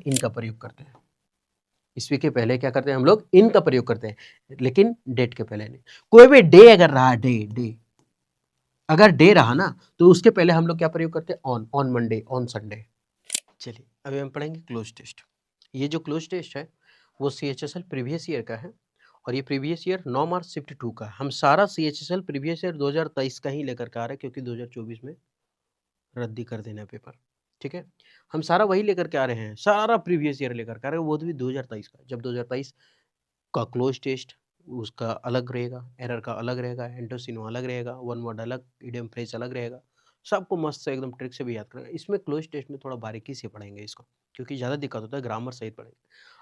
इन का प्रयोग करते हैं। ईस्वी के पहले क्या करते हैं हम लोग? इन का प्रयोग करते हैं, लेकिन डेट के पहले नहीं। कोई भी डे अगर रहा, डे अगर डे रहा ना, तो उसके पहले हम लोग क्या प्रयोग करते हैं? On Monday, on Sunday. चलिए अभी हम पढ़ेंगे क्लोज टेस्ट। ये जो क्लोज टेस्ट है वो CHSL प्रीवियस ईयर का है, और ये प्रीवियस ईयर 9 मार्च शिफ्ट 2 का है। हम सारा CHSL प्रीवियस ईयर 2023 का ही लेकर के आ रहे हैं, क्योंकि 2024 में रद्दी कर देना पेपर, ठीक है। हम सारा वही लेकर के आ रहे हैं, सारा प्रीवियस ईयर लेकर के आ रहे हैं, वो भी 2023 का। जब 2023 का क्लोज टेस्ट उसका अलग रहेगा, एरर का अलग रहेगा, एंटोसिनो अलग रहेगा, वन वर्ड अलग, इडियम फ्रेज अलग रहेगा, सबको मस्त से एकदम ट्रिक से भी याद करना। इसमें क्लोज टेस्ट में थोड़ा बारीकी से पढ़ेंगे इसको, क्योंकि ज़्यादा दिक्कत होता है, ग्रामर सहित पढ़ेंगे।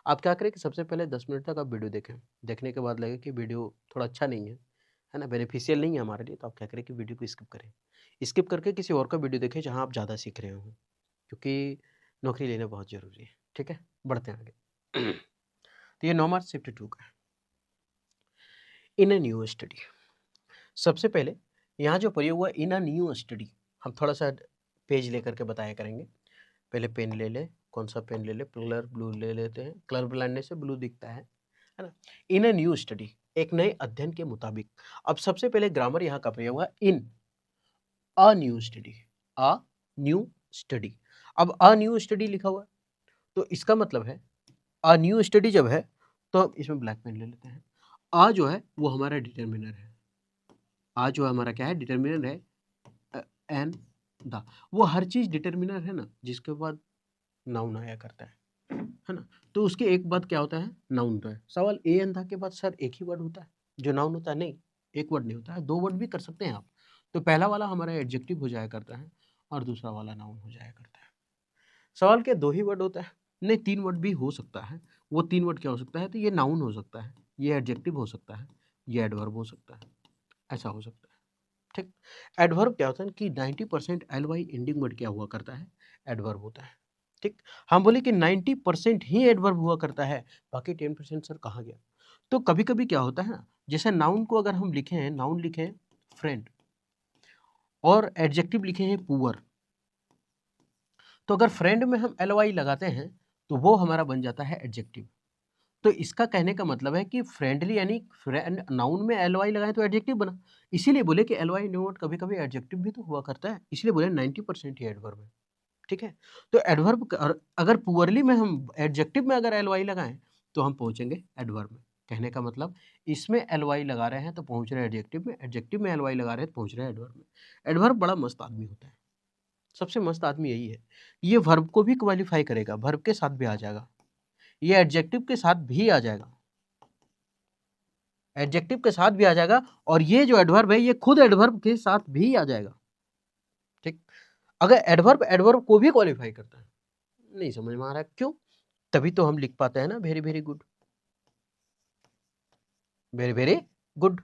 आप क्या करें कि सबसे पहले 10 मिनट तक आप वीडियो देखें, देखने के बाद लगे कि वीडियो थोड़ा अच्छा नहीं है ना, बेनिफिशियल नहीं है हमारे लिए, तो आप क्या करें कि वीडियो को स्किप करें, स्किप करके किसी और का वीडियो देखें जहाँ आप ज़्यादा सीख रहे हो, क्योंकि नौकरी लेना बहुत ज़रूरी है, ठीक है। बढ़ते हैं आगे। तो ये 9 मार्च शिफ्ट 2 का है। इन अ न्यू स्टडी, सबसे पहले यहाँ जो प्रयोग हुआ इन अ न्यू स्टडी, हम थोड़ा सा पेज लेकर के बताया करेंगे। पहले पेन ले ले, कौन सा पेन ले ले? कलर ब्लू ले लेते हैं, कलर ब्लाइंडनेस से ब्लू दिखता है ना। इन अ न्यू स्टडी, एक नए अध्ययन के मुताबिक। अब सबसे पहले ग्रामर यहाँ का प्रयोग हुआ in a new study, a new study. अब अ न्यू स्टडी लिखा हुआ है, तो इसका मतलब है अ न्यू स्टडी जब है, तो हम इसमें ब्लैक पेन ले लेते हैं। आ जो है वो हमारा डिटर्मिनर है, आ जो हमारा क्या है? डिटर्मिनर है। एन द, वो हर चीज डिटर्मिनर है ना, जिसके बाद नाउन आया करता है ना। तो उसके एक बाद क्या होता है? नाउन होता है। सवाल ए एन द के बाद सर एक ही वर्ड होता है जो नाउन होता है? नहीं, एक वर्ड नहीं होता है, दो वर्ड भी कर सकते हैं आप। तो पहला वाला हमारा एडजेक्टिव हो जाया करता है, और दूसरा वाला नाउन हो जाया करता है। सवाल क्या दो ही वर्ड होता है? नहीं, तीन वर्ड भी हो सकता है। वो तीन वर्ड क्या हो सकता है? तो ये नाउन हो सकता है, ये एडजेक्टिव हो सकता है, ये एडवर्ब हो सकता है, ऐसा हो सकता है, ठीक। एडवर्ब क्या होता है कि 90% LY एंडिंग वर्ड क्या हुआ करता है? एडवर्ब होता है, ठीक। हम बोले कि 90% ही एडवर्ब हुआ करता है, बाकी 10% सर कहाँ गया? तो कभी कभी क्या होता है ना, जैसे नाउन को अगर हम लिखें, नाउन लिखें फ्रेंड, और एडजेक्टिव लिखे हैं पुअर, तो अगर फ्रेंड में हम LY लगाते हैं तो वो हमारा बन जाता है एडजेक्टिव। तो इसका कहने का मतलब है कि फ्रेंडली यानी फ्रेंड, नाउन में LY लगाए तो एडजेक्टिव बना। इसीलिए बोले कि LY नोट कभी कभी एडजेक्टिव भी तो हुआ करता है, इसलिए बोले 90% ही एडवर्ब है, ठीक है। तो एडवर्ब अगर पुअरली में हम एडजेक्टिव में अगर LY लगाएं तो हम पहुंचेंगे एडवर्ब में। कहने का मतलब इसमें LY लगा रहे हैं तो पहुंच रहे हैं एडजेक्टिव में, एडजेक्टिव में LY लगा रहे हैं तो पहुंच रहे हैं एडवर्ब में। एडवर्ब बड़ा मस्त आदमी होता है, सबसे मस्त आदमी यही है। ये वर्ब को भी क्वालिफाई करेगा, वर्ब के साथ भी आ जाएगा, ये एडजेक्टिव के साथ भी आ जाएगा, एडजेक्टिव के साथ भी आ जाएगा, और ये जो एडवर्ब है ये खुद एडवर्ब के साथ भी आ जाएगा, ठीक। अगर एडवर्ब एडवर्ब को भी क्वालिफाई करता है, नहीं समझ में आ रहा है क्यों? तभी तो हम लिख पाते हैं ना very very good, very very good.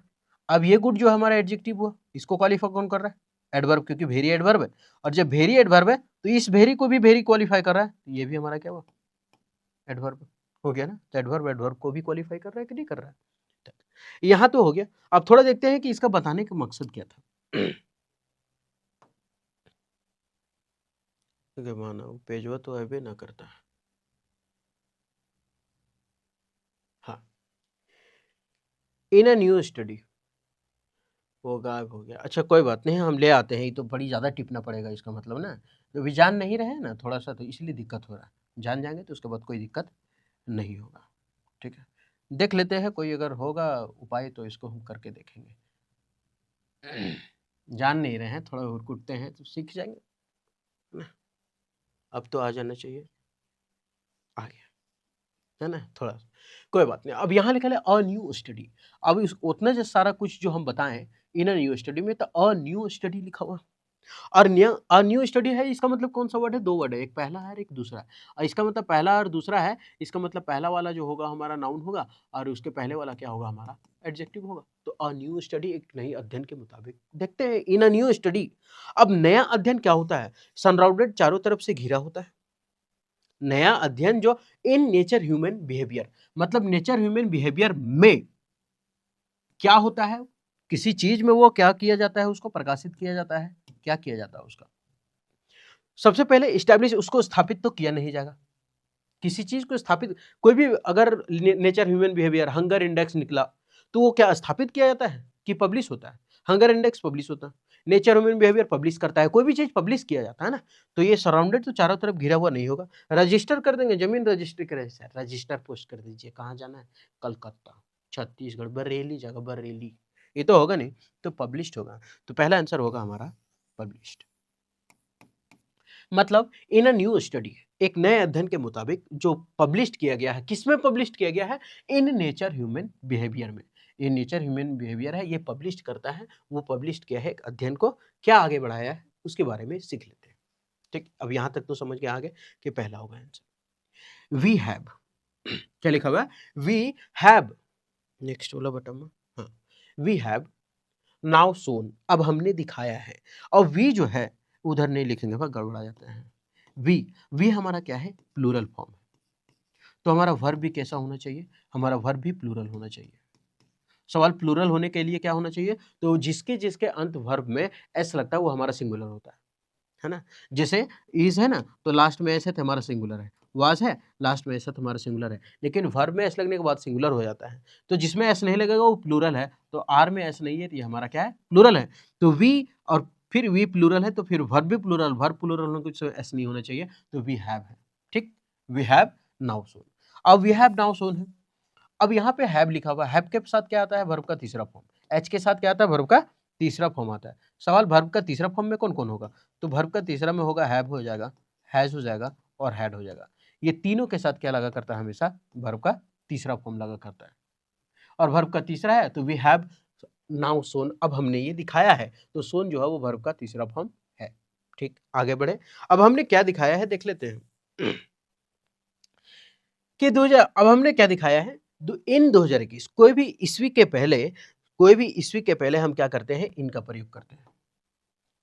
अब ये गुड जो हमारा एडजेक्टिव हुआ, इसको क्वालिफाई कौन कर रहा है? एडवर्ब, क्योंकि वेरी एडवर्ब है, और जब वेरी एडवर्ब है तो इस वेरी को भी वेरी क्वालिफाई कर रहा है, तो ये भी हमारा क्या हुआ? एडवर्ब हो गया ना। तो एडवर्ब एडवर्ब को भी क्वालिफाई कर रहा है कि नहीं कर रहा है? यहाँ तो हो गया। अब थोड़ा देखते हैं कि इसका बताने का मकसद क्या था। माना पेजवा तो अबे ना करता है, हाँ। इन अ न्यू स्टडी, वो गायब हो गया। अच्छा कोई बात नहीं, हम ले आते हैं, ये तो बड़ी ज़्यादा टिपना पड़ेगा इसका मतलब ना, तो अभी जान नहीं रहे ना थोड़ा सा, तो इसलिए दिक्कत हो रहा है। जान जाएंगे तो उसके बाद कोई दिक्कत नहीं होगा, ठीक है। देख लेते हैं, कोई अगर होगा उपाय तो इसको हम करके देखेंगे। जान नहीं रहे हैं, थोड़ा हुरकुटते हैं तो सीख जाएंगे ना। अब तो आ जाना चाहिए, आ गया है ना थोड़ा। कोई बात नहीं। अब यहाँ लिखा है अ न्यू स्टडी। अब इस उतना जो सारा कुछ जो हम बताएं इन अ न्यू स्टडी में, तो अ न्यू स्टडी लिखा हुआ, और अ न्यू स्टडी है, इसका मतलब कौन सा वर्ड है? दो वर्ड है, एक पहला है और एक दूसरा है। और इसका मतलब पहला और दूसरा है, इसका मतलब पहला वाला जो होगा हमारा नाउन होगा, और उसके पहले वाला क्या होगा? हमारा एडजेक्टिव होगा। तो अ न्यू स्टडी एक नई अध्ययन के मुताबिक। देखते हैं इन अ न्यू स्टडी। अब नया अध्ययन क्या होता है? सनराउंडेड, चारों तरफ से घिरा होता है। नया अध्ययन जो इन नेचर ह्यूमन बिहेवियर, मतलब नेचर ह्यूमन बिहेवियर में क्या होता है, किसी चीज में वो क्या किया जाता है, उसको प्रकाशित किया जाता है, क्या किया जाता है उसका? सबसे पहले इस्टेब्लिश, उसको स्थापित तो किया नहीं जाएगा, किसी चीज को स्थापित, कोई भी अगर nature Human behaviour hunger index निकला तो वो क्या स्थापित किया जाता है कि पब्लिश होता है? हंगर इंडेक्स पब्लिश होता है, नेचर ह्यूमन बिहेवियर पब्लिश करता है, कोई भी चीज पब्लिश किया जाता है ना, तो ये सराउंडेड तो चारों तरफ घिरा हुआ नहीं होगा। रजिस्टर कर देंगे, जमीन रजिस्ट्री करें सर, रजिस्टर पोस्ट कर दीजिए, कहाँ जाना है? कलकत्ता, छत्तीसगढ़, बरेली जगह, बरेली, ये तो होगा नहीं, तो पब्लिश्ड होगा। तो पहला आंसर होगा हमारा पब्लिश्ड। मतलब इन अ न्यू स्टडी, एक नए अध्ययन के मुताबिक जो पब्लिश्ड किया गया है, किसमें पब्लिश्ड किया गया है? इन नेचर ह्यूमन बिहेवियर में। ये नेचर ह्यूमन बिहेवियर है, ये पब्लिश्ड करता है, वो पब्लिश्ड किया है एक अध्ययन को, क्या आगे बढ़ाया है उसके बारे में सीख लेते हैं। ठीक, अब यहां तक तो समझ के आगे कि पहला होगा आंसर। वी हैव, क्या लिखा हुआ है? वी हैव, नेक्स्ट वाला बटन में, हाँ, वी हैव नाउ सोन, अब हमने दिखाया है, और वी जो है उधर नहीं लिखेंगे, वह गड़बड़ा जाता है। वी हमारा क्या है? प्लूरल फॉर्म है, तो हमारा वर्ब भी कैसा होना चाहिए? हमारा वर्ब भी प्लूरल होना चाहिए। सवाल प्लूरल होने के लिए क्या होना चाहिए? तो जिसके जिसके अंत वर्ब में एस लगता है वो हमारा सिंगुलर होता है ना? जैसे इज है ना, तो लास्ट में एस है तो हमारा सिंगुलर है, वाज है लास्ट में एस है तो हमारा सिंगुलर है, लेकिन वर्ब में एस लगने के बाद सिंगुलर हो जाता है, तो जिसमें एस नहीं लगेगा वो प्लूरल है, तो आर में एस नहीं है तो ये हमारा क्या है? प्लूरल है। तो वी, और फिर वी प्लूरल है तो फिर वर्ब भी प्लूरल, वर्ब प्लूरल होने कुछ एस नहीं होना चाहिए, तो वी हैव है। ठीक, वी हैव नाउ सोन। अब वी हैव नाउ सोन है, अब यहाँ पे हैव लिखा हुआ है, हैव के साथ क्या आता है? वर्ब का तीसरा फॉर्म। एच के साथ क्या आता है? वर्ब का तीसरा फॉर्म आता है। सवाल वर्ब का तीसरा फॉर्म में कौन कौन होगा? तो वर्ब का तीसरा में होगा हैव हो जाएगा, हैज हो जाएगा और हैड हो जाएगा। ये तीनों के साथ क्या लगा करता है? हमेशा वर्ब का तीसरा फॉर्म लगा करता है, और वर्ब का तीसरा है तो वी हैव नाउ सोन, अब हमने ये दिखाया है, तो सोन जो है वो वर्ब का तीसरा फॉर्म है। ठीक, आगे बढ़े, अब हमने क्या दिखाया है देख लेते हैं कि 2000, अब हमने क्या दिखाया है? इन 2021, कोई भी ईस्वी के पहले, कोई भी ईस्वी के पहले हम क्या करते हैं? इनका प्रयोग करते हैं।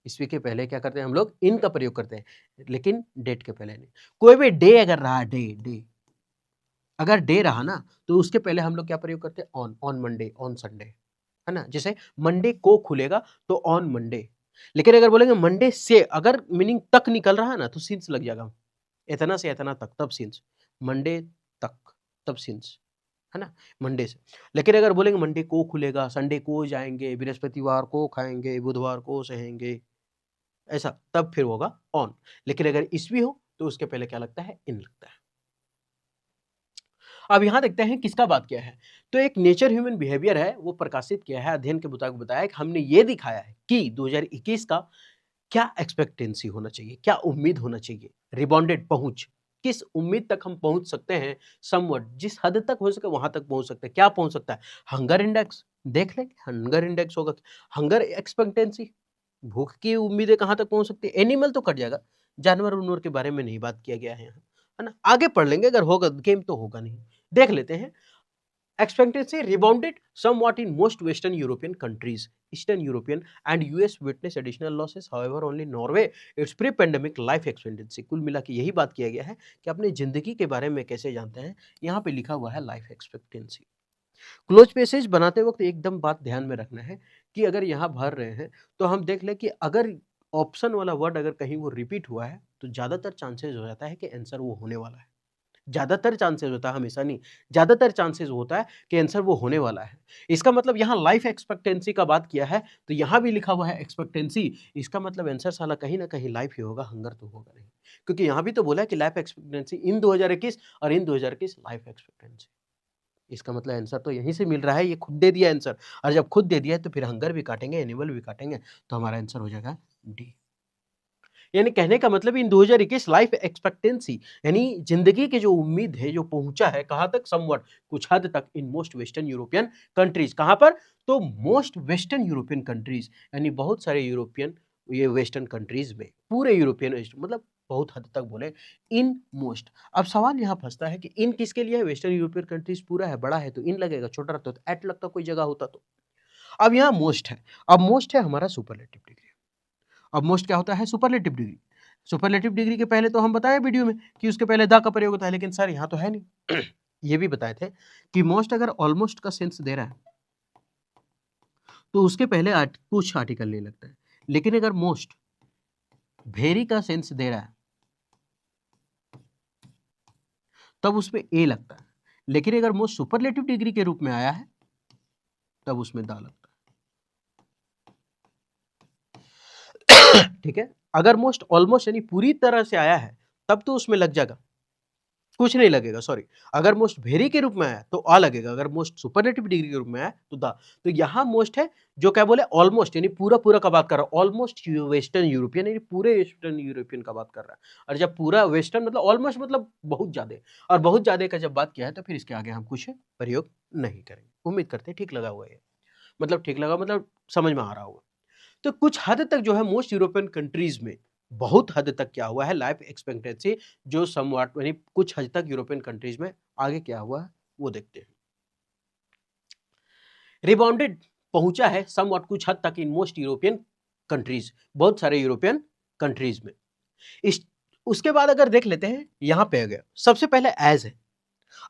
ईस्वी के पहले क्या करते हैं हम लोग? इन का प्रयोग करते हैं, लेकिन डेट के पहले नहीं। कोई भी डे अगर रहा, डे अगर डे रहा ना, तो उसके पहले हम लोग क्या प्रयोग करते हैं? ऑन मंडे, ऑन संडे, है ना? जैसे मंडे को खुलेगा तो ऑन मंडे, लेकिन अगर बोलेंगे मंडे से, अगर मीनिंग तक निकल रहा है ना, तो सिंस लग जाएगा, इतना से इतना तक, तब सिंस, मंडे तक, तब सिंस, है ना? मंडे से। लेकिन अगर बोलेंगे मंडे को खुलेगा, संडे को जाएंगे, बृहस्पतिवार को खाएंगे, बुधवार को सहेंगे, ऐसा, तब फिर होगा ऑन। लेकिन अगर ईस्वी हो तो उसके पहले क्या लगता है? इन लगता है। अब यहां देखते हैं किसका बात किया है, तो एक नेचर ह्यूमन बिहेवियर है, वो प्रकाशित किया है, अध्ययन के मुताबिक बताया कि हमने ये दिखाया है कि 2021 का क्या एक्सपेक्टेंसी होना चाहिए, क्या उम्मीद होना चाहिए, रिबॉन्डेड पहुंच, किस उम्मीद तक हम पहुंच सकते हैं, समवट, जिस हद तक हो सके वहां तक पहुंच सकते हैं, क्या पहुंच सकता है? हंगर इंडेक्स, देख लेंगे हंगर इंडेक्स होगा, हंगर एक्सपेक्टेंसी, भूख की उम्मीदें कहां तक पहुंच सकती है? एनिमल तो कट जाएगा, जानवर उनवर के बारे में नहीं बात किया गया है यहाँ, है ना? आगे पढ़ लेंगे, अगर होगा गेम तो होगा नहीं, देख लेते हैं। Expectancy rebounded somewhat in most Western European countries. Eastern European and US witness additional losses. However, only Norway its pre-pandemic life expectancy. कुल मिला के यही बात किया गया है कि अपने जिंदगी के बारे में कैसे जानते हैं, यहाँ पे लिखा हुआ है लाइफ एक्सपेक्टेंसी। क्लोज पैसेज बनाते वक्त एकदम बात ध्यान में रखना है कि अगर यहाँ भर रहे हैं तो हम देख लें कि अगर ऑप्शन वाला वर्ड अगर कहीं वो रिपीट हुआ है तो ज्यादातर चांसेस हो जाता है कि आंसर वो होने वाला है। ज्यादातर चांसेस होता है, हमेशा नहीं, ज्यादातर चांसेस होता है कि आंसर वो होने वाला है। इसका मतलब यहाँ लाइफ एक्सपेक्टेंसी का बात किया है, तो यहाँ भी लिखा हुआ है एक्सपेक्टेंसी, इसका मतलब आंसर साला कहीं ना कहीं लाइफ ही होगा, हंगर तो होगा नहीं, क्योंकि यहाँ भी तो बोला है कि लाइफ एक्सपेक्टेंसी इन 2021 और इन 2021 लाइफ एक्सपेक्टेंसी, इसका मतलब आंसर तो यहीं से मिल रहा है, ये खुद दे दिया आंसर, और जब खुद दे दिया है तो फिर हंगर भी काटेंगे, एनिमल भी काटेंगे, तो हमारा आंसर हो जाएगा डी। यानी कहने का मतलब इन 2021 लाइफ एक्सपेक्टेंसी, यानी जिंदगी की जो उम्मीद है, जो पहुंचा है कहां तक? समवट, कुछ हद तक, इन मोस्ट वेस्टर्न यूरोपियन कंट्रीज। कहां पर? तो मोस्ट वेस्टर्न यूरोपियन कंट्रीज, यानी बहुत सारे यूरोपियन, ये वेस्टर्न कंट्रीज में, पूरे यूरोपियन मतलब बहुत हद तक बोले इन मोस्ट। अब सवाल यहाँ फंसता है कि इन किसके लिए है? वेस्टर्न यूरोपियन कंट्रीज पूरा है, बड़ा है तो इन लगेगा, छोटा रहता तो एट लगता, कोई जगह होता तो। अब यहाँ मोस्ट है, अब मोस्ट है हमारा सुपरलेटिव डिग्री। अब मोस्ट क्या होता है? Superlative degree. सुपरलेटिव डिग्री के पहले तो हम बताए वीडियो में कि उसके पहले द का प्रयोग होता है, लेकिन सर यहाँ तो है नहीं ये भी बताए थे कि मोस्ट अगर ऑलमोस्ट का सेंस दे रहा है तो उसके पहले कुछ आर्टिकल नहीं लगता है, लेकिन अगर मोस्ट वेरी का सेंस दे रहा है तब उसमें ए लगता है, लेकिन अगर मोस्ट सुपरलेटिव डिग्री के रूप में आया है तब उसमें दा लगता है। ठीक है, अगर मोस्ट ऑलमोस्ट यानी पूरी तरह से आया है तब तो उसमें लग जाएगा, कुछ नहीं लगेगा, सॉरी। अगर मोस्ट वेरी के रूप में आया तो आ लगेगा, अगर मोस्ट सुपरलेटिव डिग्री के रूप में आया तो दा। तो यहां मोस्ट है जो क्या बोले, ऑलमोस्ट यानी पूरा पूरा का बात कर रहा है, ऑलमोस्ट वेस्टर्न यूरोपियन यानी पूरे वेस्टर्न यूरोपियन का बात कर रहा है। और जब पूरा वेस्टर्न मतलब ऑलमोस्ट मतलब बहुत ज्यादा, और बहुत ज्यादा का जब बात किया है तो फिर इसके आगे हम कुछ प्रयोग नहीं करेंगे। उम्मीद करते हैं ठीक लगा हुआ है, मतलब ठीक लगा मतलब समझ में आ रहा होगा। तो कुछ हद तक जो है मोस्ट यूरोपियन कंट्रीज में बहुत हद तक क्या हुआ है, लाइफ एक्सपेक्टेंसी जो समवॉट यानी कुछ हद तक यूरोपियन कंट्रीज में आगे क्या हुआ है वो देखते हैं। रिबाउंडेड पहुंचा है समवॉट कुछ हद तक इन मोस्ट यूरोपियन कंट्रीज, बहुत सारे यूरोपियन कंट्रीज में। इस उसके बाद अगर देख लेते हैं यहां पे आ गया, सबसे पहले एज है,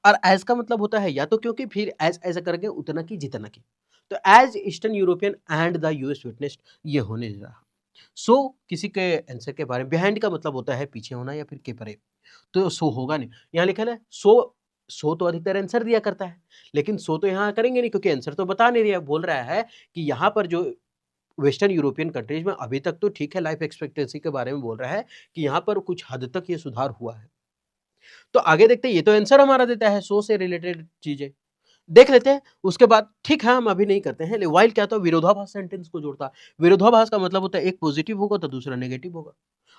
और एज का मतलब होता है या तो क्योंकि, फिर एज ऐसा करके उतना की जितना की। तो as eastern European and the US witnessed ये होने रहा। सो किसी के आंसर के बारे में, बिहाइंड का मतलब होता है पीछे होना या फिर के परे, तो सो होगा नहीं। यहाँ लिखा है सो, सो तो अधिकतर आंसर दिया करता है, लेकिन सो तो यहाँ करेंगे नहीं क्योंकि आंसर तो बता नहीं रहा, बोल रहा है कि यहाँ पर जो वेस्टर्न यूरोपियन कंट्रीज में अभी तक तो ठीक है, लाइफ एक्सपेक्टेंसी के बारे में बोल रहा है कि यहाँ पर कुछ हद तक ये सुधार हुआ है। तो आगे देखते हैं, ये तो आंसर हमारा देता है सो से रिलेटेड चीजें, देख लेते हैं। उसके बाद ठीक है हम अभी नहीं करते हैं, वाइल क्या होता है, विरोधाभास सेंटेंस को जोड़ता है। विरोधाभास का मतलब होता है एक पॉजिटिव होगा तो दूसरा नेगेटिव होगा,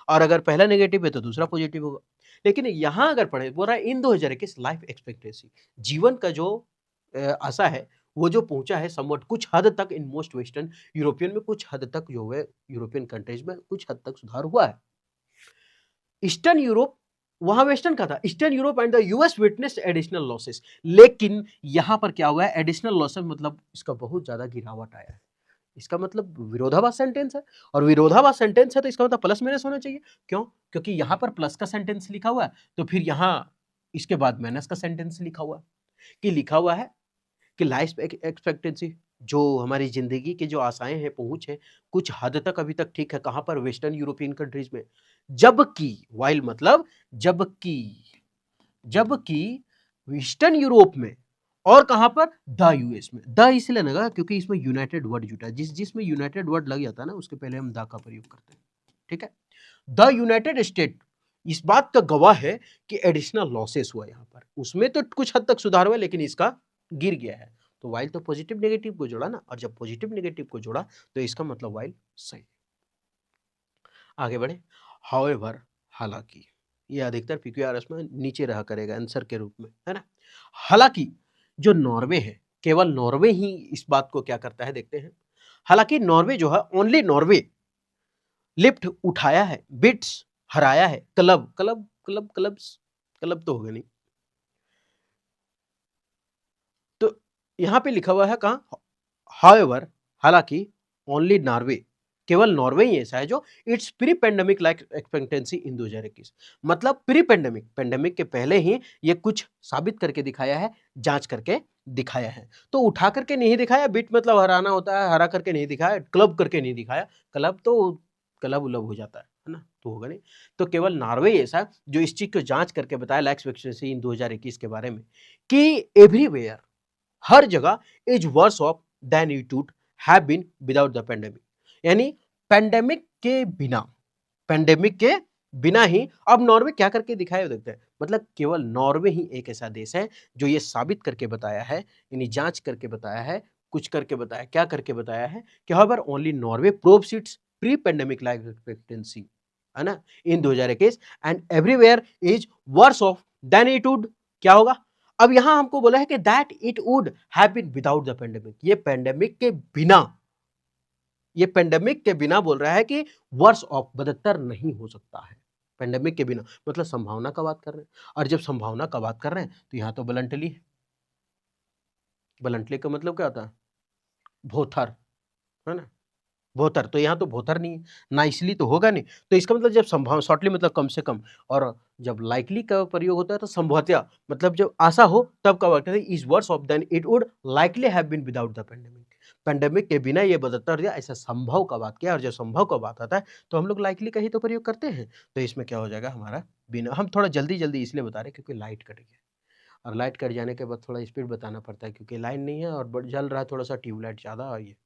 और अगर पहला नेगेटिव है तो दूसरा पॉजिटिव होगा। लेकिन यहां अगर पढ़े, बोल रहा है इन 2021 लाइफ एक्सपेक्टेंसी, जीवन का जो आशा है वो जो पहुंचा है समवट कुछ हद तक इन मोस्ट वेस्टर्न यूरोपियन में, कुछ हद तक जो है यूरोपियन कंट्रीज में कुछ हद तक सुधार हुआ है। ईस्टर्न यूरोप, वहां वेस्टर्न का था, eastern Europe and the US witnessed additional losses, लेकिन यहां पर क्या हुआ है, एडिशनल लॉसेस मतलब इसका बहुत ज्यादा गिरावट आया है। इसका मतलब विरोधाभास सेंटेंस है, और विरोधाभास सेंटेंस है तो इसका मतलब प्लस माइनस होना चाहिए। क्यों? क्योंकि यहां पर प्लस का सेंटेंस लिखा हुआ है, तो फिर यहां इसके बाद माइनस का सेंटेंस लिखा हुआ है, कि लिखा हुआ है कि लाइफ एक्सपेक्टेंसी जो हमारी जिंदगी की जो आशाएं हैं, पहुंच है, कुछ हद तक अभी तक ठीक है, कहां पर, वेस्टर्न यूरोपियन कंट्रीज में। जबकि वाइल मतलब जबकि, जबकि ईस्टर्न यूरोप में, और कहां पर, द यूएस में। द इसलिए लगा क्योंकि इसमें यूनाइटेड वर्ड जुटा है, जिसमें यूनाइटेड वर्ड लग जाता है ना उसके पहले हम द का प्रयोग करते हैं। ठीक है, द यूनाइटेड स्टेट इस बात का गवाह है कि एडिशनल लॉसेस हुआ यहां पर, उसमें तो कुछ हद तक सुधार हुआ लेकिन इसका गिर गया है। तो वाइल तो पॉजिटिव नेगेटिव को जोड़ा ना, और जब पॉजिटिव नेगेटिव को जोड़ा तो इसका मतलब वाइल सही। आगे बढ़े, हाउएवर हालांकि, ये अधिकतर पीक्यूआरएस में नीचे रहा करेगा आंसर के रूप में, है ना। हालांकि जो नॉर्वे है, केवल नॉर्वे ही इस बात को क्या करता है देखते हैं। हालांकि नॉर्वे जो है, ओनली नॉर्वे लिफ्ट उठाया है, बिट्स हराया है, club club club clubs, club तो होगा नहीं, तो यहां पे लिखा हुआ है कहां, हाउएवर हालांकि, ओनली नॉर्वे, केवल नॉर्वे ही ऐसा है जो its pre pandemic life expectancy in 2021, मतलब प्री पेंडेमिक, पेंडेमिक के पहले ही ये कुछ साबित करके दिखाया है, जांच करके दिखाया है। तो उठा करके नहीं दिखाया, बिट मतलब हराना होता है, हरा करके नहीं दिखाया, क्लब करके नहीं दिखाया, क्लब तो क्लब उलब हो जाता है ना, तो होगा नहीं। तो केवल नॉर्वे ऐसा जो इस चीज को जांच करके बताया लाइफ एक्सपेक्टेंसी इन 2021 के बारे में, कि एवरीवेयर, हर जगह, is worse off than it would have been without the pandemic, यानी पेंडेमिक के बिना, पेंडेमिक के बिना ही अब नॉर्वे क्या करके दिखाया देखते हैं। मतलब केवल नॉर्वे ही एक ऐसा देश है जो ये साबित करके बताया है, यानी जांच करके बताया है, कुछ करके बताया, क्या करके बताया है कि however only Norway proves its pre pandemic life expectancy, है ना, in 2021 and everywhere is worse off than it would, क्या होगा। अब यहां हमको बोला है कि that it would have been without the pandemic, ये पेंडेमिक के बिना, ये पेंडेमिक के बिना बोल रहा है कि वर्ष ऑफ बदतर नहीं हो सकता है, पेंडेमिक के बिना, मतलब संभावना का बात कर रहे हैं। और जब संभावना का बात कर रहे हैं तो यहां तो ब्लंटली है, ब्लंटली का मतलब क्या होता है, भोथर, है ना, भोथर, तो यहाँ तो भोथर नहीं है ना, इसलिए तो होगा नहीं। तो इसका मतलब जब संभावना, शॉर्टली मतलब कम से कम, और जब लाइकली का प्रयोग होता है तो संभवतया, मतलब जब आशा हो तब का वक्त है, is worse off than it would likely have been without the pandemic, pandemic के बिना ये बदतर दिया, ऐसा संभव का बात किया। और जब संभव का बात आता है तो हम लोग लाइकली का ही तो प्रयोग करते हैं, तो इसमें क्या हो जाएगा हमारा बिना। हम थोड़ा जल्दी जल्दी इसलिए बता रहे हैं क्योंकि लाइट कट गया। और लाइट कट जाने के बाद थोड़ा स्पीड बताना पड़ता है क्योंकि लाइन नहीं है और जल रहा है थोड़ा सा ट्यूबलाइट ज़्यादा और ये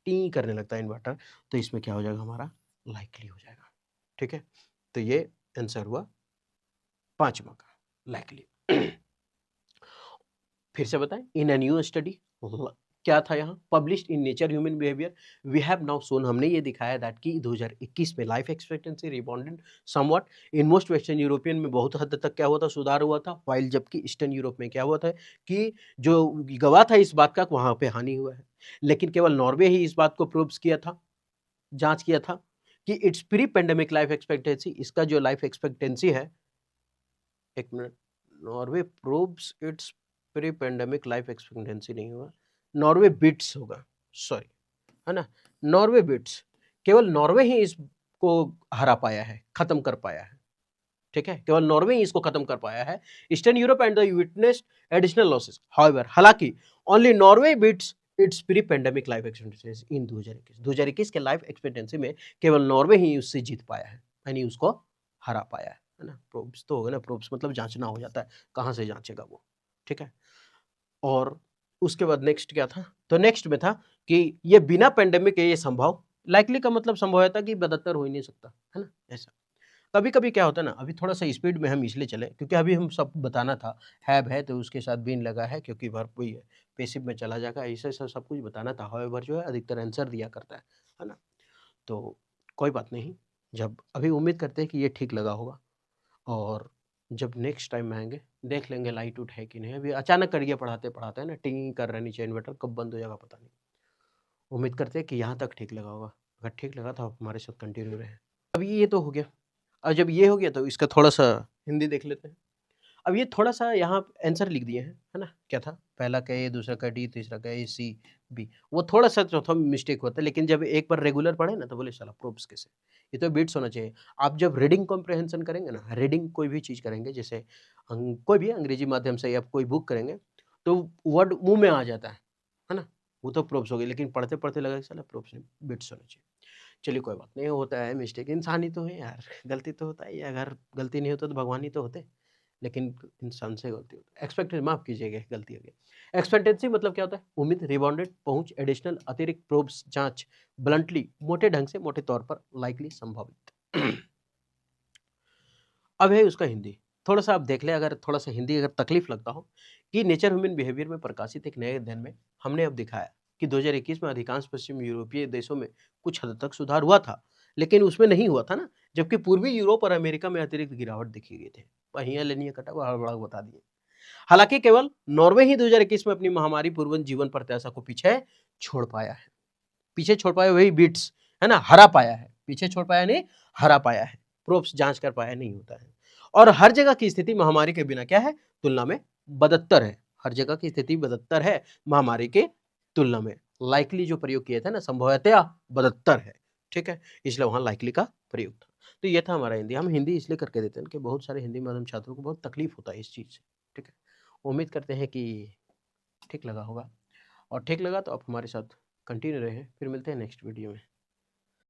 टी करने लगता है इन्वर्टर, तो इसमें क्या हो जाएगा हमारा लाइकली हो जाएगा। ठीक है, तो ये आंसर हुआ 5वां का लाइकली। फिर से बताएं, इन अ न्यू स्टडी क्या था यहाँ, published in Nature Human Behaviour we have now shown, हमने ये दिखाया दैट कि 2021 में life expectancy rebounded somewhat in most western European में बहुत हद तक क्या हुआ था, सुधार हुआ था, वाइल जबकि ईस्टर्न यूरोप में क्या हुआ था कि जो गवाह था इस बात का वहां पे हानि हुआ है। लेकिन केवल नॉर्वे ही इस बात को प्रूव्स किया था, जांच किया था कि it's pre pandemic life expectancy, इसका जो लाइफ एक्सपेक्टेंसी है, एक minute, Norway proves its pre pandemic life expectancy नहीं होगा, नॉर्वे बीट्स होगा, सॉरी, है ना, नॉर्वे बीट्स, केवल नॉर्वे ही इसको हरा पाया है, खत्म कर पाया है। ठीक है, केवल नॉर्वे ही इसको खत्म कर पाया है। Eastern Europe and the witnessed additional losses, however, हालांकि only Norway beats its pre pandemic life expectancy in 2021 के लाइफ एक्सपेक्टेंसी में केवल नॉर्वे ही उससे जीत पाया है, यानी उसको हरा पाया है ना। प्रोब्स तो होगा ना, प्रोब्स मतलब जांचना हो जाता है, कहाँ से जांचेगा वो। ठीक है, और उसके बाद नेक्स्ट क्या था, तो नेक्स्ट में था कि ये बिना पेंडेमिक के ये संभव, लाइकली का मतलब संभव था कि बदतर हो ही नहीं सकता, है ना, ऐसा। कभी कभी क्या होता है ना, अभी थोड़ा सा स्पीड में हम इसलिए चले क्योंकि अभी हम सब बताना था, हैव है तो उसके साथ बीन लगा है क्योंकि वर्ब वही है, पेसिव में चला जाएगा, ऐसे सब कुछ बताना था। हाउएवर जो है अधिकतर आंसर दिया करता है ना, तो कोई बात नहीं, जब अभी उम्मीद करते हैं कि ये ठीक लगा होगा, और जब नेक्स्ट टाइम में आएंगे देख लेंगे लाइट उठ है कि नहीं। अभी अचानक करिए पढ़ाते पढ़ाते है ना, टिंग कर रहा है नीचे इन्वर्टर, कब बंद हो जाएगा पता नहीं। उम्मीद करते हैं कि यहाँ तक ठीक लगा होगा, अगर ठीक लगा तो आप हमारे साथ कंटिन्यू रहे। अभी ये तो हो गया, और जब ये हो गया तो इसका थोड़ा सा हिंदी देख लेते हैं। अब ये थोड़ा सा यहाँ आंसर लिख दिए हैं, है ना, क्या था, पहला का ए, दूसरा का डी, तीसरा का ए, सी, बी, वो थोड़ा सा चौथा मिस्टेक होता है, लेकिन जब एक बार रेगुलर पढ़े ना तो बोले साला प्रोब्स कैसे, ये तो बीट्स होना चाहिए। आप जब रीडिंग कॉम्प्रहेंशन करेंगे ना, रीडिंग कोई भी चीज़ करेंगे, जैसे कोई भी अंग्रेजी माध्यम से या कोई बुक करेंगे तो वर्ड मुंह में आ जाता है ना, वो तो प्रोब्स हो गई, लेकिन पढ़ते पढ़ते लगा कि साला प्रोब्स नहीं, बिट्स होना चाहिए। चलिए कोई बात नहीं, होता है मिस्टेक, इंसान ही तो है यार, गलती तो होता है, अगर गलती नहीं होता तो भगवान ही तो होते, लेकिन इंसान से गलती होती है। एक्सपेक्टेड, माफ कीजिएगा गलती हो गई। एक्सपेक्टेंसी मतलब क्या होता है, उम्मीद, रिबाउंडेड, पहुंच, एडिशनल, अतिरिक्त, प्रोब्स, जांच, ब्लंटली, मोटे ढंग से, मोटे तौर पर, लाइकली, संभावित। अब है उसका हिंदी, थोड़ा सा आप देख ले, अगर थोड़ा सा हिंदी अगर तकलीफ लगता हो, कि नेचर ह्यूमन बिहेवियर में प्रकाशित एक नए अध्ययन में हमने अब दिखाया कि 2021 में अधिकांश पश्चिम यूरोपीय देशों में कुछ हद तक सुधार हुआ था, लेकिन उसमें नहीं हुआ था ना, जबकि पूर्वी यूरोप और अमेरिका में अतिरिक्त गिरावट देखी गई थी। पहिया लेनिए कटा हुआ हड़बड़ा बता दिए। हालांकि केवल नॉर्वे ही 2021 में अपनी महामारी पूर्व जीवन प्रत्याशा को पीछे छोड़ पाया है, पीछे छोड़ पाया, वही बीट्स, है ना, हरा पाया है, पीछे छोड़ पाया नहीं, हरा पाया है, प्रोब्स जांच कर पाया नहीं होता है। और हर जगह की स्थिति महामारी के बिना क्या है, तुलना में बदतर है, हर जगह की स्थिति बदतर है महामारी के तुलना में। लाइकली जो प्रयोग किए थे ना, संभवतया बदतर है। ठीक है, इसलिए वहां लाइकली का प्रयोग था। तो ये था हमारा हिंदी। हम हिंदी इसलिए करके देते हैं कि बहुत सारे हिंदी माध्यम छात्रों को बहुत तकलीफ होता है इस चीज से। ठीक है, उम्मीद करते हैं कि ठीक लगा होगा, और ठीक लगा तो आप हमारे साथ कंटिन्यू रहे। फिर मिलते हैं नेक्स्ट वीडियो में।